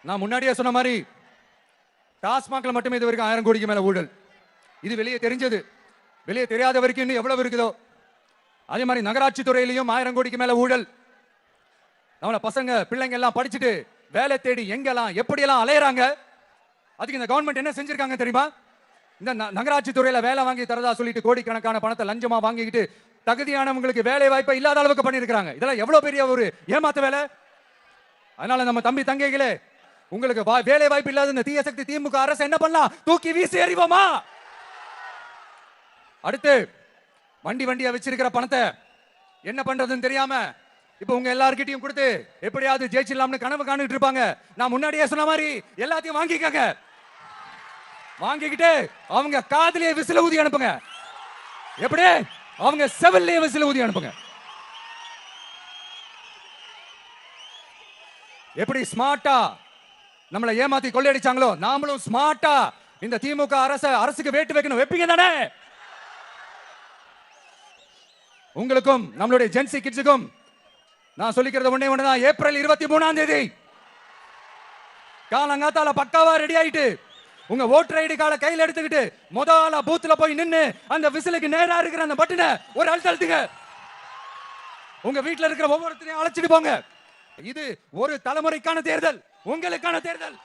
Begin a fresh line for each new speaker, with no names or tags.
நான் முன்னாடியே சொன்ன மாதிரி டாஸ்மாக்ல மட்டுமே இது வரைக்கும் 1000 கோடிக்கு மேல ஊழல். இது வெளியே தெரிஞ்சது. வெளியே தெரியாத வரைக்கும் இன்னும் எவ்வளவு இருக்குதோ. அதே மாதிரி நகராட்சி துறையிலையும் 1000 கோடிக்கு மேல ஊழல். நம்மள பசங்க பிள்ளைங்க எல்லாம் படிச்சுட்டு வேலை தேடி எங்கெல்லாம் எப்படியெல்லாம் அலையறாங்க. அதுக்கு இந்த கவர்மெண்ட் என்ன செஞ்சிருக்காங்க தெரியுமா? இந்த நகராட்சி துறையில வேலை வாங்கி தரதா சொல்லிட்டு கோடிக்கணக்கான பணத்தை லஞ்சமா வாங்கிக்கிட்டு தகுதியானவங்களுக்கு வேலை வாய்ப்பை இல்லாத அளவுக்கு பண்ணிருக்காங்க. இதெல்லாம் எவ்வளவு பெரிய ஒரு ஏமாத்து வேலை. அதனால நம்ம தம்பி தங்கைகளே, உங்களுக்கு வேலை வாய்ப்பு இல்லாத இந்த தீய சக்தி திமுக அரசு என்ன பண்ணலாம்? தூக்கி வீசி எறிவோமா? அடுத்து வண்டியா வச்சிருக்கிற பணத்தை என்ன பண்றதுன்னு தெரியாம இப்ப உங்க எல்லார்கிட்டையும் கொடுத்து எப்படியாவது ஜெயிச்சிடலாம்னு கனவு காணிட்டு இருப்பாங்க. நான் முன்னாடியே சொன்ன மாதிரி எல்லாத்தையும் வாங்கிக்கங்க. வாங்கிக்கிட்டு அவங்க காதிலே விசில ஊதி அனுப்புங்க. எப்படி? அவங்க செவிலே விசில ஊதி அனுப்புங்க. எப்படி ஸ்மார்ட்டா நம்மளை ஏமாத்தி கொள்ளையடிச்சாங்களோ நாமளும் ஸ்மார்ட்டா இந்த திமுக அரசுக்கு வேட்டு வைக்கணும். வைப்பீங்க தானே? உங்களுக்கும் நம்மளுடைய ஜென்சி கிட்ஸுக்கும் நான் சொல்லிக்கிறது ஒண்ணே ஒண்ணுதான். ஏப்ரல் 23ஆம் தேதி காலங்காத்தால பக்காவா ரெடி ஆயிட்டு உங்க ஓட்டர் ஐடி கார்டை கையில எடுத்துக்கிட்டு முதல்ல பூத்துல போய் நின்னு அந்த விசிலுக்கு நேரா இருக்கிற அந்த பட்டனை ஒரு அழுத்துங்க. உங்க வீட்டுல இருக்கிற ஒவ்வொருத்தரையும் அழைச்சிட்டு போங்க. இது ஒரு தலைமுறைக்கான தேர்தல், உங்களுக்கான தேர்தல்.